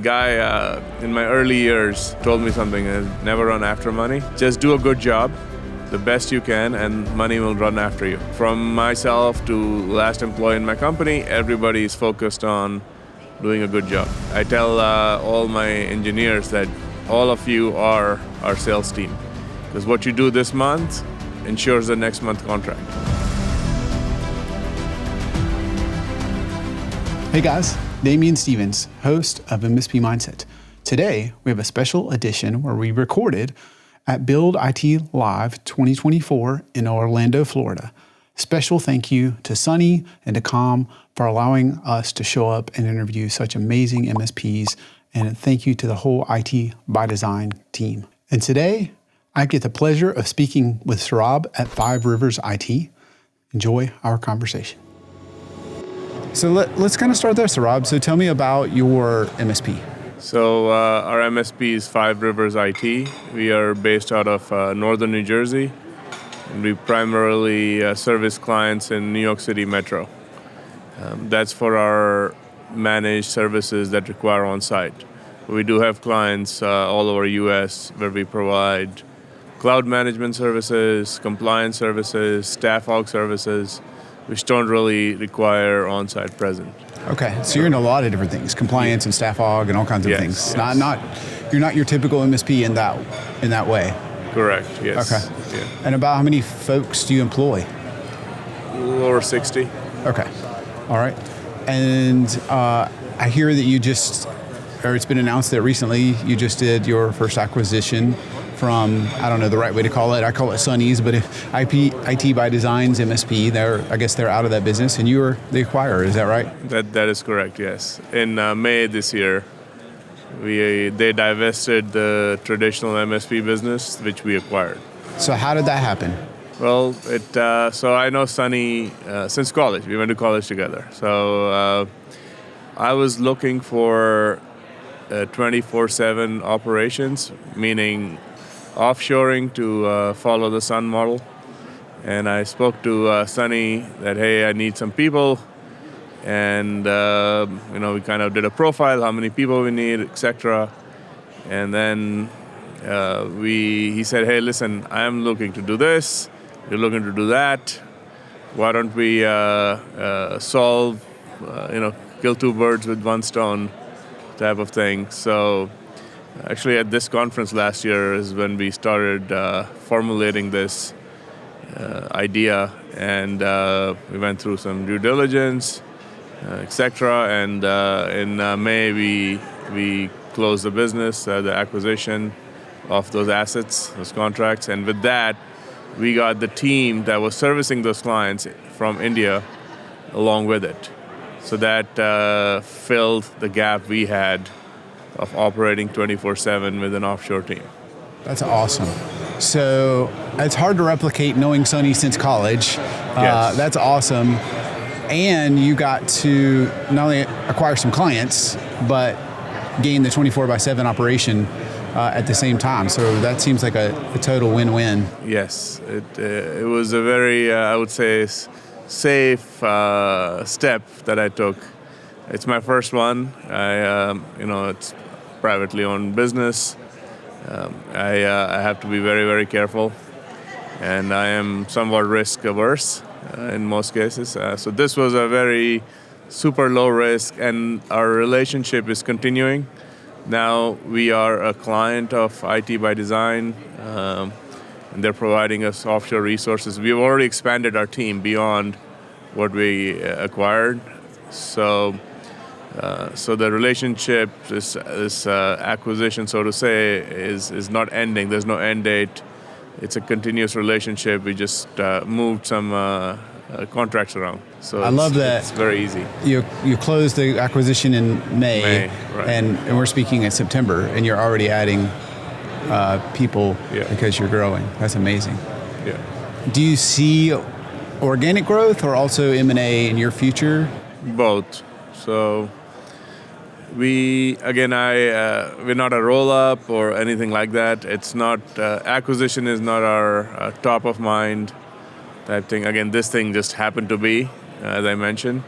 Guy in my early years told me something, never run after money. Just do a good job, the best you can, and money will run after you. From myself to last employee in my company, everybody is focused on doing a good job. I tell all my engineers that all of you are our sales team, because what you do this month ensures the next month contract. Hey guys, Damian Stevens, host of MSP Mindset. Today, we have a special edition where we recorded at Build IT Live 2024 in Orlando, Florida. Special thank you to Sunny and to Com for allowing us to show up and interview such amazing MSPs, and thank you to the whole IT by Design team. And today, I get the pleasure of speaking with Sarab at Five Rivers IT. Enjoy our conversation. So let's kind of start there, Sarab. So tell me about your MSP. So our MSP is Five Rivers IT. We are based out of northern New Jersey, and we primarily service clients in New York City Metro. That's for our managed services that require on-site. We do have clients all over U.S. where we provide cloud management services, compliance services, staff aug services, which don't really require on-site presence. Okay, so you're in a lot of different things, compliance and staff aug and all kinds of things. Yes. You're not your typical MSP in that way. Correct. Yes. Okay. Yeah. And about how many folks do you employ? A little over 60. Okay. All right. And I hear that it's been announced that recently you just did your first acquisition from, I don't know the right way to call it. I call it Sunny's, but if IT by Design's MSP, I guess they're out of that business, and you are the acquirer. Is that right? That is correct. Yes. In May this year, they divested the traditional MSP business, which we acquired. So how did that happen? Well, so I know Sunny since college. We went to college together. So I was looking for 24/7 operations, meaning offshoring to follow the sun model. And I spoke to Sunny that, hey, I need some people. And, we kind of did a profile, how many people we need, etc. And then he said, hey, listen, I'm looking to do this. You're looking to do that. Why don't we kill two birds with one stone type of thing. So actually at this conference last year is when we started formulating this idea, and we went through some due diligence, etc. And in May we closed the business, the acquisition of those assets, those contracts, and with that we got the team that was servicing those clients from India along with it. So that filled the gap we had of operating 24/7 with an offshore team. That's awesome. So it's hard to replicate knowing Sunny since college. Yes. That's awesome. And you got to not only acquire some clients, but gain the 24/7 operation at the same time. So that seems like a total win-win. Yes, it was a very, I would say, safe step that I took. It's my first one. It's privately owned business. I have to be very, very careful, and I am somewhat risk averse in most cases. So this was a very super low risk, and our relationship is continuing. Now we are a client of IT by Design, and they're providing us offshore resources. We've already expanded our team beyond what we acquired. So the relationship, this acquisition, so to say, is not ending. There's no end date. It's a continuous relationship. We just moved some contracts around. So I love that. It's very easy. You closed the acquisition in May, right. and we're speaking in September, and you're already adding people because you're growing. That's amazing. Yeah. Do you see organic growth or also M&A in your future? Both. So we're not a roll-up or anything like that. It's not, acquisition is not our top of mind type thing. Again, this thing just happened to be, as I mentioned.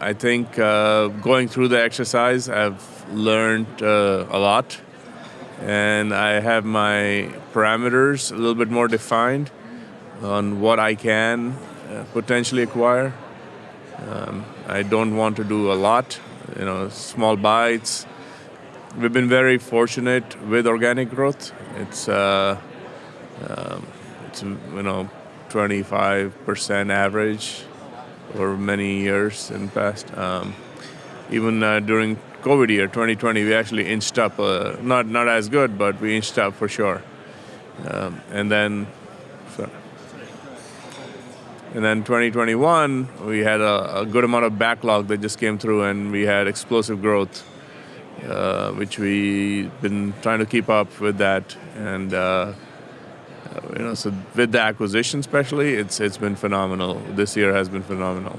I think going through the exercise, I've learned a lot, and I have my parameters a little bit more defined on what I can potentially acquire. I don't want to do a lot, small bites. We've been very fortunate with organic growth. It's 25% average over many years in the past. Even during COVID year 2020, we actually inched up. Not as good, but we inched up for sure. And then 2021, we had a good amount of backlog that just came through, and we had explosive growth, which we've been trying to keep up with that. And so with the acquisition especially, it's been phenomenal. This year has been phenomenal.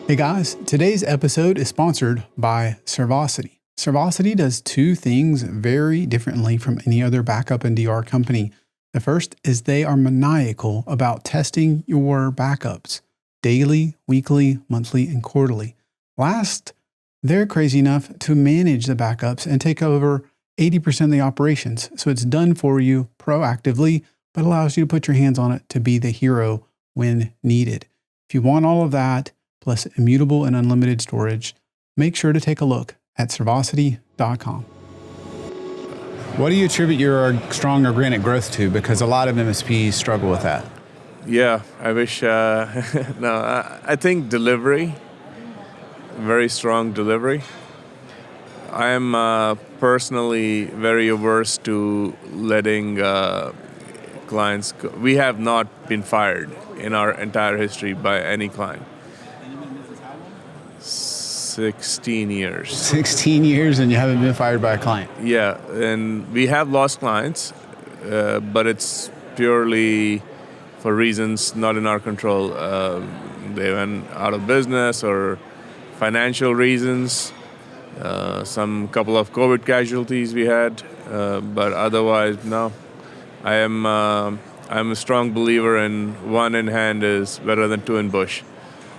Hey guys, today's episode is sponsored by Sarabjit. Sarabjit does two things very differently from any other backup and DR company. The first is they are maniacal about testing your backups daily, weekly, monthly, and quarterly. Last, they're crazy enough to manage the backups and take over 80% of the operations. So it's done for you proactively, but allows you to put your hands on it to be the hero when needed. If you want all of that, plus immutable and unlimited storage, make sure to take a look at Sarabjit.com. What do you attribute your strong organic growth to? Because a lot of MSPs struggle with that. Yeah, I wish. I think delivery, very strong delivery. I am personally very averse to letting clients go. We have not been fired in our entire history by any client. 16 years. 16 years and you haven't been fired by a client? Yeah, and we have lost clients, but it's purely for reasons not in our control. They went out of business or financial reasons. Some couple of COVID casualties we had, but otherwise, no. I'm a strong believer in one in hand is better than two in bush.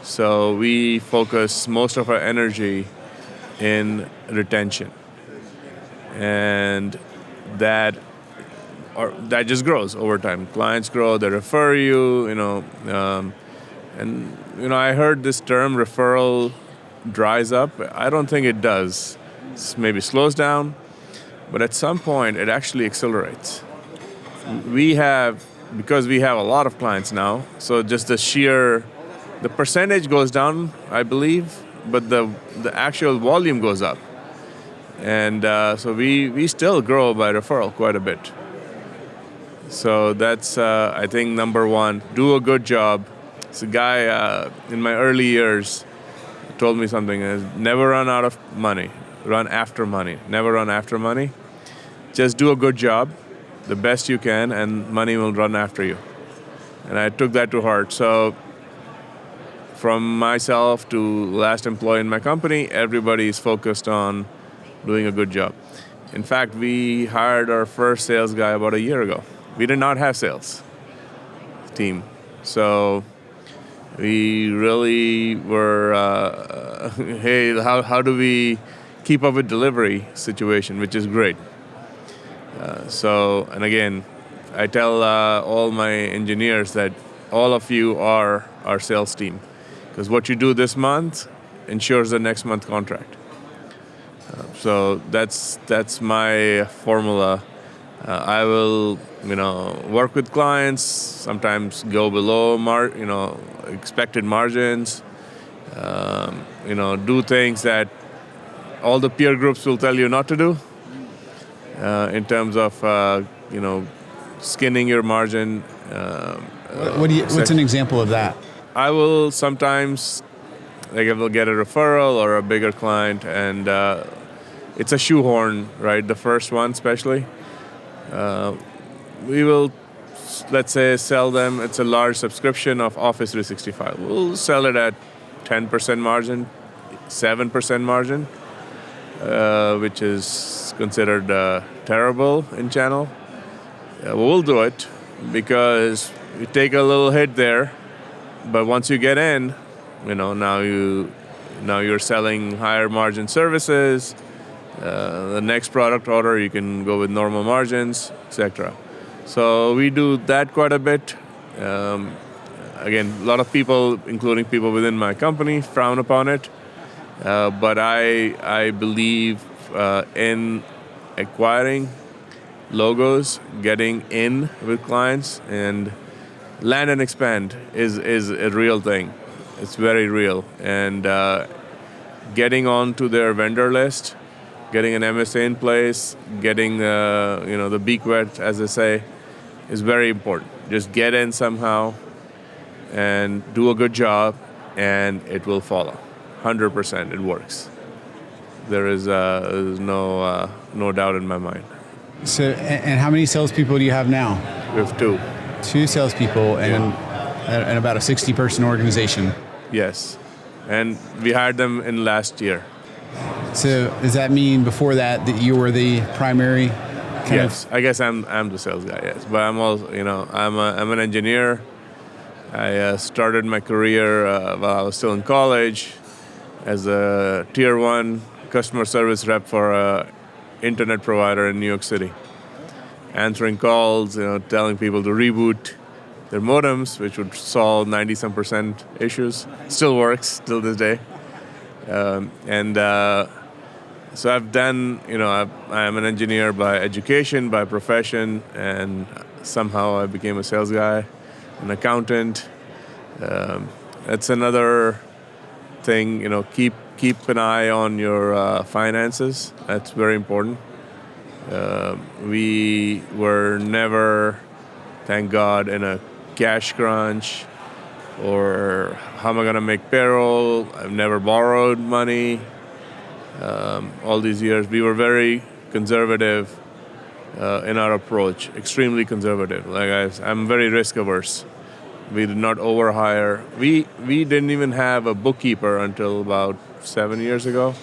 So we focus most of our energy in retention, and that just grows over time. Clients grow, they refer you, I heard this term referral dries up. I don't think it does. It maybe slows down, but at some point it actually accelerates. Because we have a lot of clients now, so just the percentage goes down, I believe, but the actual volume goes up. And so we still grow by referral quite a bit. So that's, I think, number one, do a good job. It's a guy in my early years told me something, never run out of money, run after money. Never run after money. Just do a good job, the best you can, and money will run after you. And I took that to heart. So from myself to last employee in my company, everybody is focused on doing a good job. In fact, we hired our first sales guy about a year ago. We did not have sales team. So we really were, hey, how do we keep up with delivery situation, which is great. And again, I tell all my engineers that all of you are our sales team, because what you do this month ensures the next month contract. So that's my formula. I will, work with clients, sometimes go below expected margins, do things that all the peer groups will tell you not to do, in terms of, skinning your margin. What's an example of that? I will sometimes, I will get a referral or a bigger client, and it's a shoehorn, right? The first one especially. We will, let's say, sell them, it's a large subscription of Office 365. We'll sell it at 10% margin, 7% margin, which is considered terrible in channel. We'll do it because you take a little hit there, but once you get in, now you're selling higher margin services. The next product order, you can go with normal margins, etc. So we do that quite a bit. Again, a lot of people, including people within my company, frown upon it. But I believe in acquiring logos, getting in with clients, and land and expand is a real thing. It's very real. And getting onto their vendor list, getting an MSA in place, getting the beak wet, as they say, is very important. Just get in somehow and do a good job, and it will follow. 100%, it works. There is no doubt in my mind. So, and how many salespeople do you have now? We have two. Two salespeople and about a 60-person organization. Yes, and we hired them in last year. So does that mean before that you were the primary? Yes, I guess I'm the sales guy. Yes, but I'm also I'm an engineer. I started my career while I was still in college as a tier 1 customer service rep for a internet provider in New York City, answering calls, telling people to reboot their modems, which would solve 90-some% issues. Still works till this day. So I've done, I'm an engineer by education, by profession, and somehow I became a sales guy, an accountant. That's another thing, keep an eye on your finances. That's very important. We were never, thank God, in a cash crunch or how am I going to make payroll. I've never borrowed money. All these years, we were very conservative in our approach, extremely conservative. I'm very risk averse. We did not overhire. We didn't even have a bookkeeper until about 7 years ago.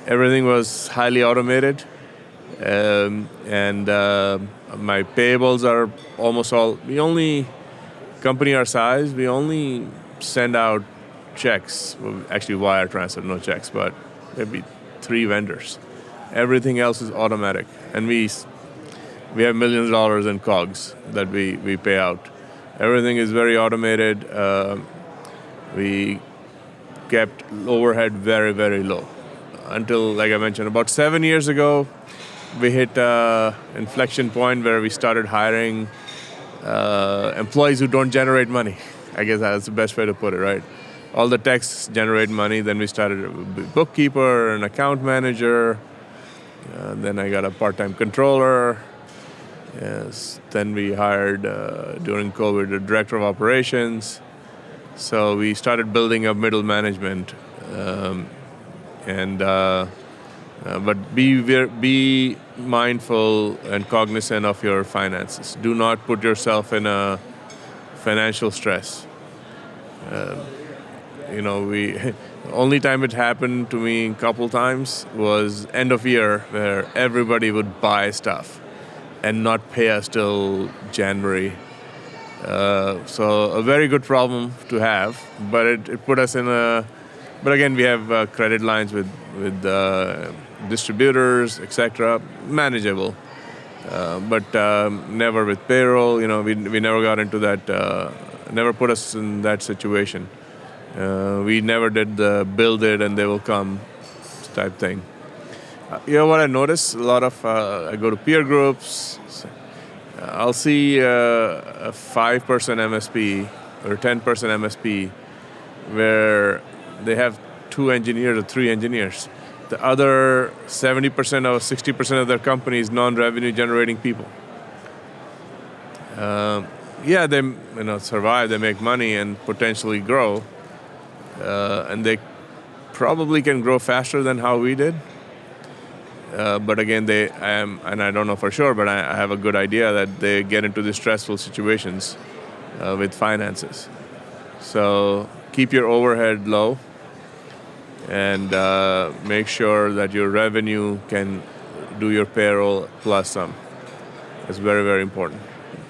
Everything was highly automated, and my payables are almost all. Company our size, we only send out checks. Well, actually, wire transfer, no checks, but maybe 3 vendors. Everything else is automatic, and we have millions of dollars in COGS that we pay out. Everything is very automated. We kept overhead very, very low until, like I mentioned, about 7 years ago, we hit an inflection point where we started hiring employees who don't generate money. I guess that's the best way to put it, right? All the techs generate money. Then we started a bookkeeper, an account manager. Then I got a part-time controller. Yes. Then we hired, during COVID, a director of operations. So we started building up middle management. But be mindful and cognizant of your finances. Do not put yourself in a financial stress. The only time it happened to me a couple times was end of year, where everybody would buy stuff and not pay us till January. So a very good problem to have, but it put us in a. But again, we have credit lines with distributors, etc. Manageable, but never with payroll. We never got into that. Never put us in that situation. We never did the build it and they will come type thing. What I notice, a lot of I go to peer groups. I'll see a 5-person MSP or 10-person MSP where they have 2 engineers or 3 engineers. The other 70% or 60% of their company is non-revenue generating people. They survive, they make money and potentially grow, and they probably can grow faster than how we did. But again, and I don't know for sure, but I have a good idea that they get into these stressful situations with finances. So keep your overhead low and make sure that your revenue can do your payroll plus some. It's very, very important.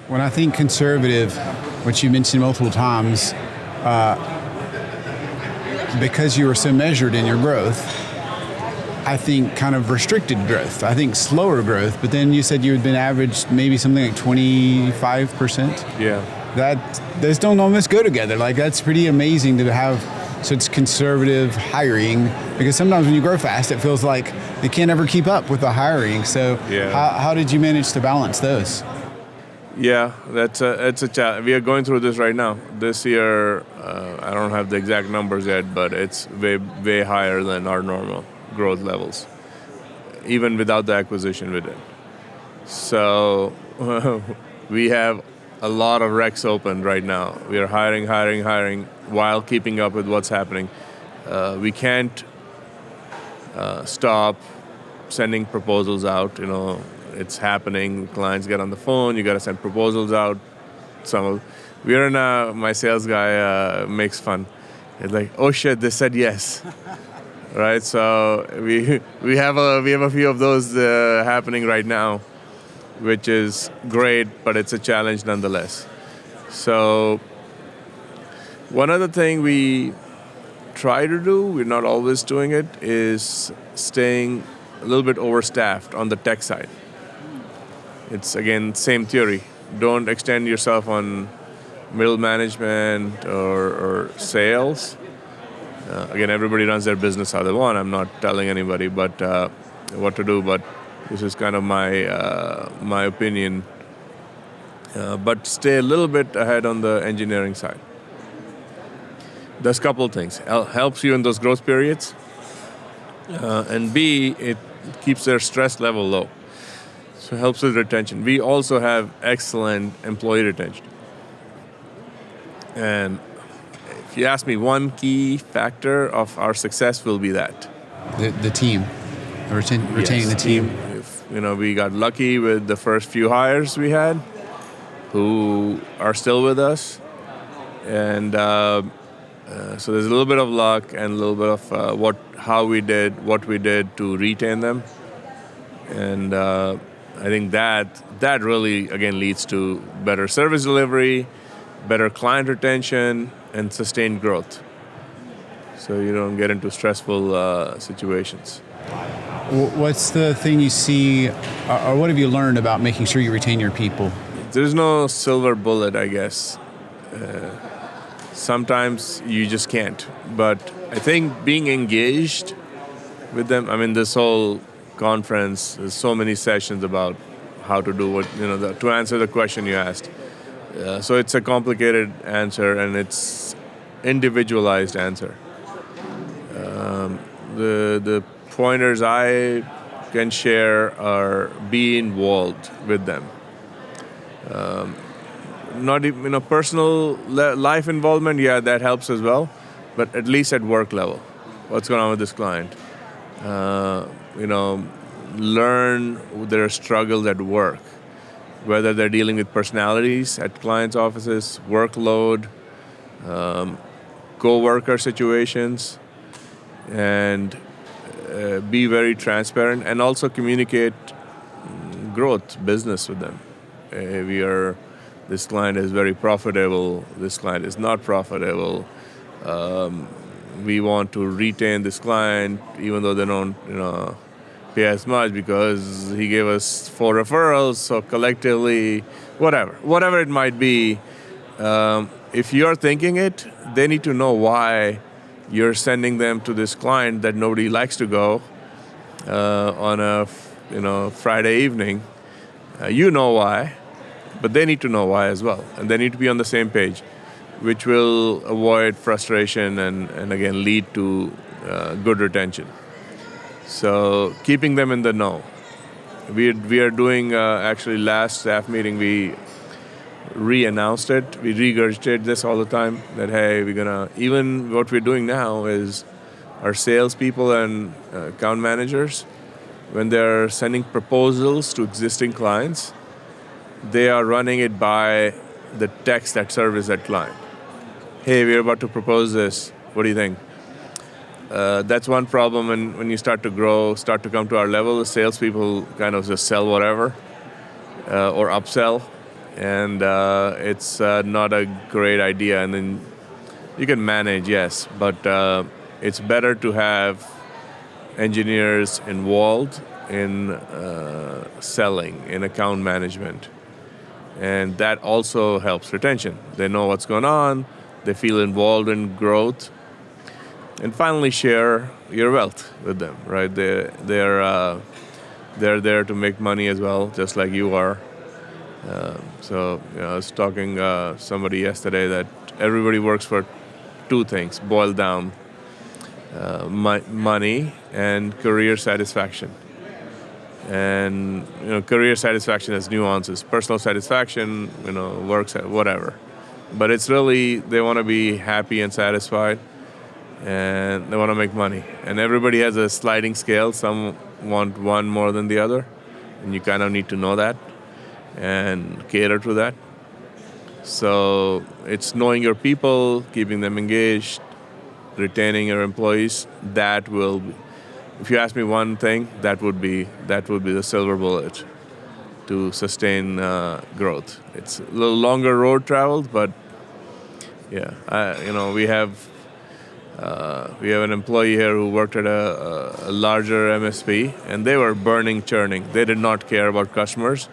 When I think conservative, which you mentioned multiple times, because you were so measured in your growth, I think kind of restricted growth. I think slower growth, but then you said you had been averaged maybe something like 25%. Yeah. Those don't almost go together. Like, that's pretty amazing to have such conservative hiring, because sometimes when you grow fast, it feels like they can't ever keep up with the hiring. So how did you manage to balance those? Yeah, it's a challenge. We are going through this right now. This year, I don't have the exact numbers yet, but it's way higher than our normal growth levels, even without the acquisition we did. So we have a lot of recs open right now. We are hiring while keeping up with what's happening. We can't stop sending proposals out. It's happening. Clients get on the phone. You got to send proposals out. My sales guy makes fun. It's like, oh shit, they said yes, right? So we have a few of those happening right now, which is great, but it's a challenge nonetheless. So one other thing we try to do, we're not always doing it, is staying a little bit overstaffed on the tech side. It's, again, same theory. Don't extend yourself on middle management or sales. Again, everybody runs their business how they want. I'm not telling anybody what to do, but this is kind of my opinion. But stay a little bit ahead on the engineering side. There's a couple of things. Helps you in those growth periods. And B, it keeps their stress level low. So it helps with retention. We also have excellent employee retention. And if you ask me, one key factor of our success will be that. The team. Retaining the team. We got lucky with the first few hires we had, who are still with us, and so there's a little bit of luck and a little bit of what we did to retain them, and I think that really again leads to better service delivery, better client retention, and sustained growth. So you don't get into stressful situations. What's the thing you see, or what have you learned about making sure you retain your people? There's no silver bullet, I guess. Sometimes you just can't. But I think being engaged with them, this whole conference, there's so many sessions about how to do what, to answer the question you asked. So it's a complicated answer, and it's individualized answer. The pointers I can share are be involved with them. Not even personal life involvement, that helps as well, but at least at work level. What's going on with this client? Learn their struggles at work, whether they're dealing with personalities at clients' offices, workload, co-worker situations, and be very transparent, and also communicate growth, business with them. This client is very profitable, this client is not profitable. We want to retain this client even though they don't pay as much because he gave us 4 referrals, so collectively, whatever it might be. If you're thinking it, they need to know why you're sending them to this client that nobody likes to go on a Friday evening. You know why, but they need to know why as well, and they need to be on the same page, which will avoid frustration and again lead to good retention. So keeping them in the know. We are doing actually last staff meeting we re-announced it. We regurgitate this all the time that, hey, even what we're doing now is our salespeople and account managers, when they're sending proposals to existing clients, they are running it by the techs that service that client. Hey, we're about to propose this. What do you think? That's one problem when you start to grow, start to come to our level. The salespeople kind of just sell whatever or upsell. And it's not a great idea. And then you can manage, yes, but it's better to have engineers involved in selling, in account management. And that also helps retention. They know what's going on, they feel involved in growth, and finally share your wealth with them, right? They're there to make money as well, just like you are. So I was talking somebody yesterday that everybody works for two things, boiled down, money and career satisfaction. And career satisfaction has nuances. Personal satisfaction, works at whatever. But it's really they want to be happy and satisfied, and they want to make money. And everybody has a sliding scale. Some want one more than the other, and you kind of need to know that and cater to that. So it's knowing your people, keeping them engaged, retaining your employees. That will, if you ask me one thing, that would be the silver bullet to sustain growth. It's a little longer road traveled, but yeah, we have an employee here who worked at a larger MSP, and they were churning. They did not care about customers.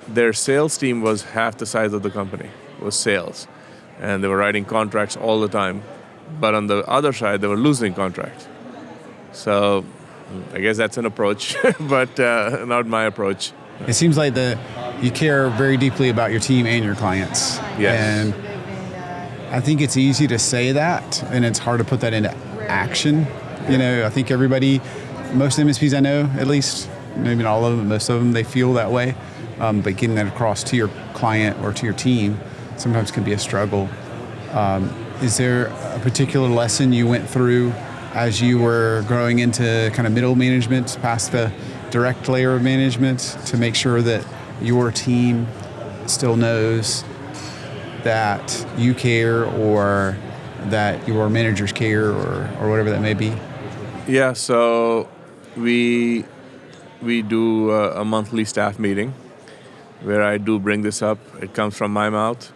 Their sales team was half the size of the company, was sales. And they were writing contracts all the time. But on the other side, they were losing contracts. So I guess that's an approach, but not my approach. It seems like you care very deeply about your team and your clients. Yes. And I think it's easy to say that, and it's hard to put that into action. I think most MSPs I know, at least, maybe not all of them, most of them, they feel that way. But getting that across to your client or to your team sometimes can be a struggle. Is there a particular lesson you went through as you were growing into kind of middle management, past the direct layer of management, to make sure that your team still knows that you care, or that your managers care, or whatever that may be? Yeah, so we do a monthly staff meeting where I do bring this up. It comes from my mouth.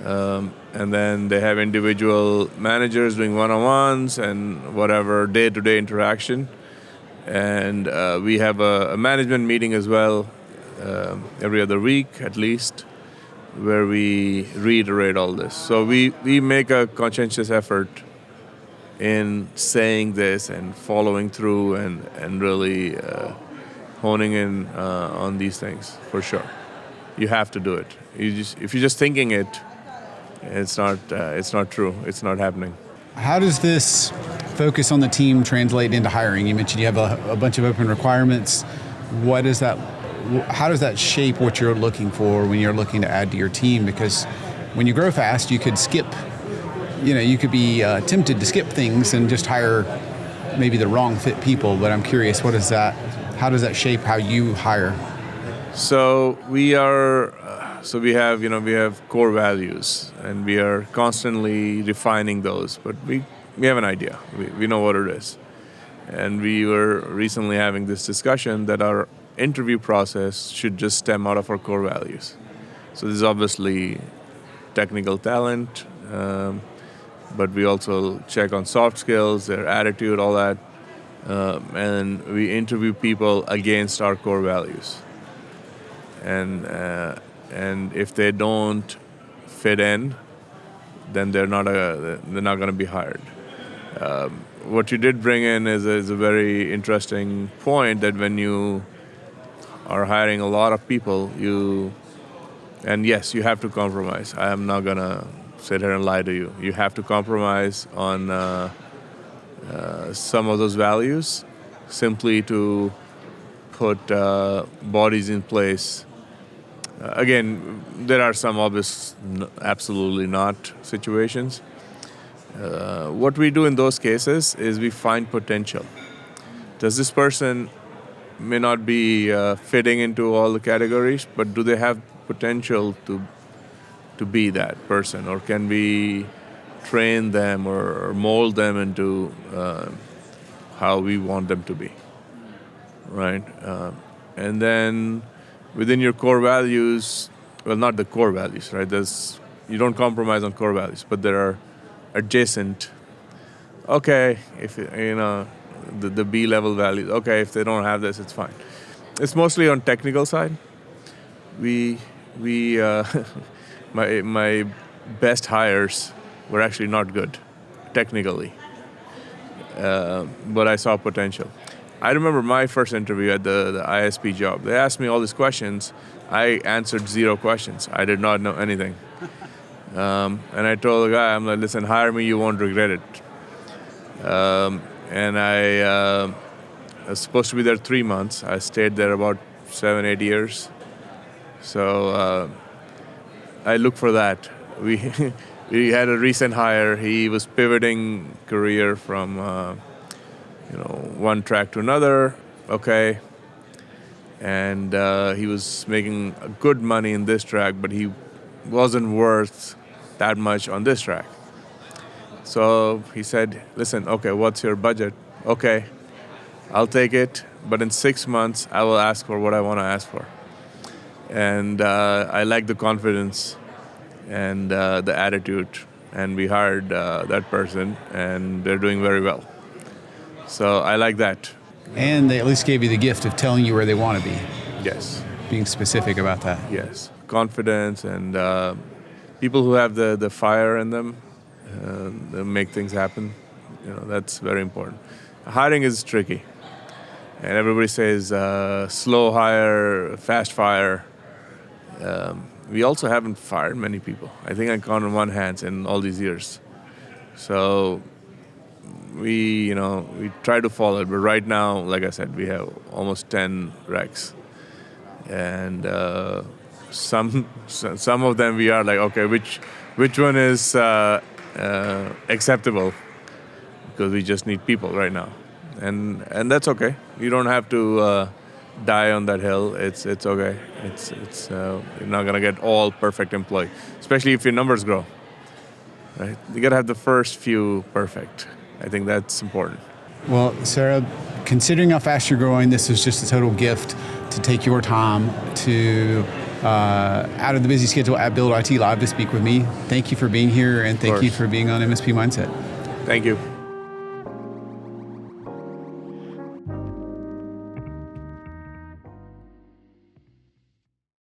And then they have individual managers doing one-on-ones and whatever day-to-day interaction. And we have a management meeting as well, every other week at least, where we reiterate all this. So we make a conscientious effort in saying this and following through and really honing in on these things, for sure. You have to do it. If you're just thinking it, it's not true. It's not happening. How does this focus on the team translate into hiring? You mentioned you have a bunch of open requirements. How does that shape what you're looking for when you're looking to add to your team? Because when you grow fast, you could skip, you could be tempted to skip things and just hire maybe the wrong fit people. But I'm curious, how does that shape how you hire? So we have core values, and we are constantly refining those, but we have an idea. We know what it is. And we were recently having this discussion that our interview process should just stem out of our core values. So there's obviously technical talent, but we also check on soft skills, their attitude, all that. And we interview people against our core values. And if they don't fit in, then they're not going to be hired. What you did bring in is a very interesting point, that when you are hiring a lot of people, and yes, you have to compromise. I am not going to sit here and lie to you. You have to compromise on some of those values simply to put bodies in place. Again, there are some obvious absolutely not situations. What we do in those cases is we find potential. Does this person may not be fitting into all the categories, but do they have potential to be that person, or can we train them or mold them into how we want them to be, right? And then within your core values, well, not the core values, right? You don't compromise on core values, but there are adjacent Okay, if the B level values. Okay, if they don't have this, it's fine. It's mostly on technical side. We my best hires were actually not good technically, but I saw potential. I remember my first interview at the ISP job. They asked me all these questions. I answered 0 questions. I did not know anything. And I told the guy, I'm like, listen, hire me, you won't regret it. And I was supposed to be there 3 months. I stayed there about 7, 8 years. So I look for that. We we had a recent hire. He was pivoting career from one track to another. Okay, and he was making good money in this track, but he wasn't worth that much on this track. So he said, "Listen, okay, what's your budget? Okay, I'll take it, but in 6 months I will ask for what I want to ask for." And I like the confidence and the attitude, and we hired that person, and they're doing very well. So I like that. And they at least gave you the gift of telling you where they want to be, Yes, being specific about that. yes, confidence and people who have the fire in them, they make things happen. That's very important. Hiring is tricky, and everybody says slow hire, fast fire. We also haven't fired many people. I think I count on one hand in all these years. So we try to follow it. But right now, like I said, we have almost 10 recs, and some of them we are like, okay, which one is acceptable? Because we just need people right now, and that's okay. You don't have to die on that hill. It's okay. It's you're not gonna get all perfect employee, especially if your numbers grow. Right? You gotta have the first few perfect. I think that's important. Well, Sarab, considering how fast you're growing, this is just a total gift to take your time to out of the busy schedule at Build IT Live to speak with me. Thank you for being here, and thank you for being on MSP Mindset. Thank you.